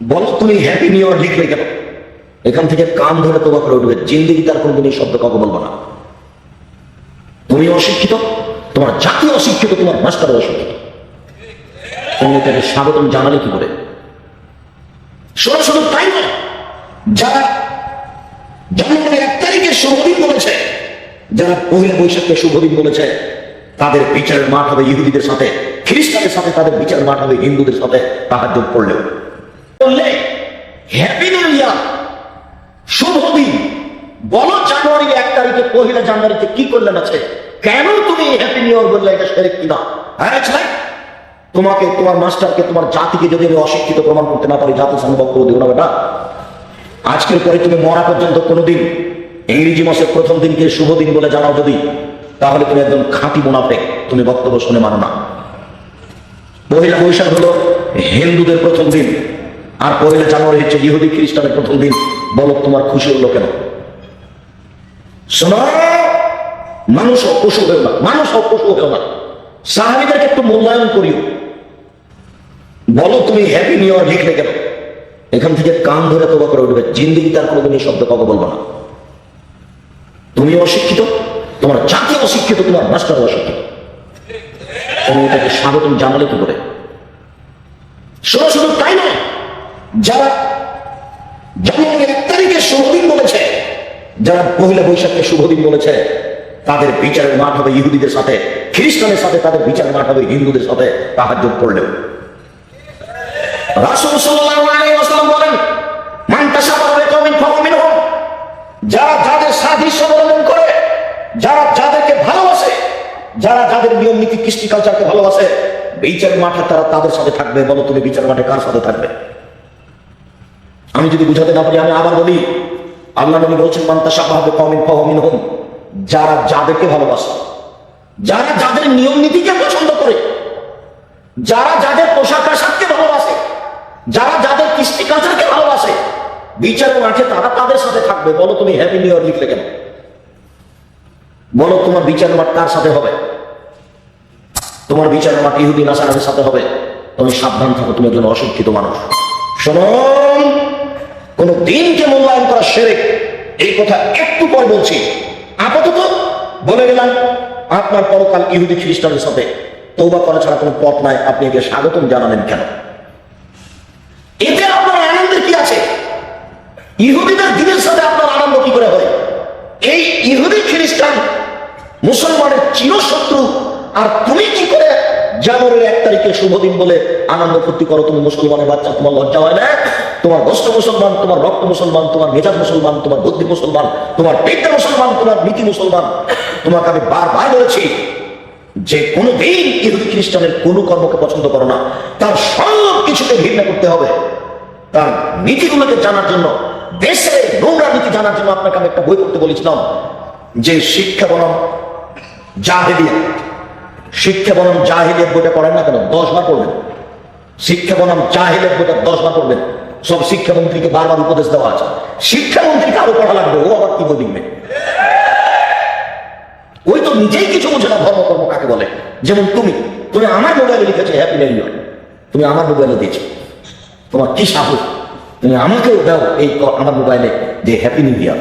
বলো তুমি happy new year লিখলে কেন? এখান থেকে কান ধরে তোবা করে উঠবে, জিন্দিগি তার কোনদিন এই শব্দ কাউকে বলবো না। তুমি অশিক্ষিত, তোমার জাতি অশিক্ষিত, তোমার মাস্টার অশিক্ষিত, তুমি এটাকে স্বাগতম জানালে কি করে? শুধু শুধু তাই নয়, যারা জানুয়ারির 1 তারিখে শুভদিন বলেছে, যারা পহেলা বৈশাখকে শুভদিন বলেছে, তাদের বিচারের মাঠ হবে ইহুদিদের সাথে, খ্রিস্টানদের সাথে তাদের বিচার মাঠ হবে হিন্দুদের সাথে। তাহাজ্জুদ পড়লেও বললে হ্যাপি নিউ ইয়ার, শুভ দিন। বলো জানুয়ারির 1 তারিখে, পহেলা জানুয়ারিতে কি করলেন আছে? কেন তুমি হ্যাপি নিউ ইয়ার বললে? এটা শিরক কিনা? হ্যাঁ, তোমাকে, তোমার মাস্টারকে, তোমার জাতিকে যদি আমি অশিক্ষিত প্রমাণ করতে না পারি, জাতির সামনে বক্তব্য দেবো না বেটা। আজকের পরে তুমি মরা পর্যন্ত কোনোদিন ইংরেজি মাসের প্রথম দিনকে শুভ দিন বলে জানাও যদি, তাহলে তুমি একদম খাঁটি মুনাফিক, তুমি বক্তব্য শুনে মানো না। পহেলা বৈশাখ হলো হিন্দুদের প্রথম দিন, আর পহেলা জানুয়ারি হচ্ছে ইহুদি খ্রিস্টানের প্রথম দিন। বলো তোমার খুশি হলো কেন? শোনো, মানুষ অপশু হয়েও না, মানুষ অপশু হয়েও না, সাহাবীদেরকে একটু মূল্যায়ন করিও। বলো তুমি হ্যাপি নিউ ইয়ার লিখলে কেন? এখান থেকে কান ধরে তোবা করে উঠবে, জিন্দিগি তার কোনোদিন এই শব্দ কাউকে বলবো না। তুমি অশিক্ষিত, তোমার জাতি অশিক্ষিত, তোমার মাস্টার অশিক্ষিত, তুমি এটাকে স্বাগতম জানালে কি করে? শুধু শুধু তাই নয়, যারা জানুয়ারির 1 তারিখে শুভদিন বলেছে, যারা পহেলা বৈশাখকে শুভদিন বলেছে, তাদের বিচারের মাঠ হবে ইহুদিদের সাথে, খ্রিস্টানের সাথে তাদের বিচারের মাঠ হবে হিন্দুদের সাথে। তাহাজ্জুদ পড়লেও রাসূল সাল্লাল্লাহু আলাইহি ওয়াসাল্লাম বলেন, মান তাশাব্বাহা বিকওমিন ফাহুয়া মিনহুম। যারা যাদের সাদৃশ্য অবলম্বন করে, যারা যাদেরকে ভালোবাসে, যারা যাদের নিয়ম নীতি কৃষ্টি কালচারকে ভালোবাসে, বিচারের মাঠে তারা তাদের সাথে থাকবে। বলো তুমি বিচারের মাঠে কার সাথে থাকবে? আমি যদি বুঝাতে না পারি আমি আবার বলি, আল্লাহ নবী বলছেন, মান তাশাব্বাহা বিকওমিন ফাহুয়া মিনহুম। যারা যাদেরকে ভালোবাসে, যারা যাদের নিয়ম নীতিকে পছন্দ করে, যারা যাদের পোশাক আশাককে ভালোবাসে, যারা যাদের কৃষ্টি কালচারকে ভালোবাসে, বিচারের মাঠে তারা তাদের সাথে থাকবে। বলো তুমি হ্যাপি নিউ ইয়ার লিখলে কেন? বলো তোমার বিচারের মাঠ কার সাথে হবে? তোমার বিচারের মাঠ ইহুদি নাসারাদের সাথে হবে। তুমি সাবধান থাকো, তুমি একজন অশিক্ষিত মানুষ। শোনো, কোন দিনকে মূল্যায়ন করা শিরক, এই কথা একটু পরে বলছি। আপাতত বলে গেলাম, আপনার পরকাল ইহুদি খ্রিস্টানের সাথে তওবা করা ছাড়া কোনো পথ নাই। আপনি একে স্বাগতম জানালেন কেন? এতে আপনার আনন্দের কি আছে? ইহুদিদের দিনের সাথে আপনার আনন্দ কি করে হয়? এই ইহুদি খ্রিস্টান মুসলমানের চিরশত্রু, আর তুমি কি করে জানুয়ারির 1 তারিখে শুভদিন বলে আনন্দ ফুর্তি করো? তুমি মুসলমানের বাচ্চা, তোমার লজ্জা হয় না? তোমার গোষ্ঠ মুসলমান, তোমার রক্ত মুসলমান, তোমার মেজাজ মুসলমান, তোমার বুদ্ধি মুসলমান, তোমার বিদ্যা মুসলমান, তোমার নীতি মুসলমান। তোমাকে আমি বারবার বলেছি যে কোনদিন ইহুদি খ্রিস্টানের কোন কর্মকে পছন্দ করো না, তার সব কিছুকে ঘৃণা করতে হবে। তার নীতিগুলোকে জানার জন্য, দেশের নোংরা নীতি জানার জন্য আপনাকে আমি একটা বই পড়তে বলেছিলাম, যে শিক্ষা বনাম জাহেলিয়াত। শিক্ষা বনাম জাহেলিয়াত বইটা পড়েন না কেন? 10 বার পড়বেন। শিক্ষা বনাম জাহেলিয়াত বইটা 10 বার পড়বেন। সব শিক্ষামন্ত্রীকে বারবার উপদেশ দেওয়া আছে, শিক্ষামন্ত্রীকে আরো পড়া লাগবে, ও আবার কি বই লিখবে? ওই তো নিজেই কিছু বোঝে না ধর্মকর্ম কাকে বলে। যেমন তুমি আমার মোবাইলে লিখেছো হ্যাপি নিউ ইয়ার, তুমি আমার মোবাইলে দিয়েছো, তোমার কি সাহস? তুমি আমাকেও দাও এই আমার মোবাইলে যে হ্যাপি নিউ ইয়ার।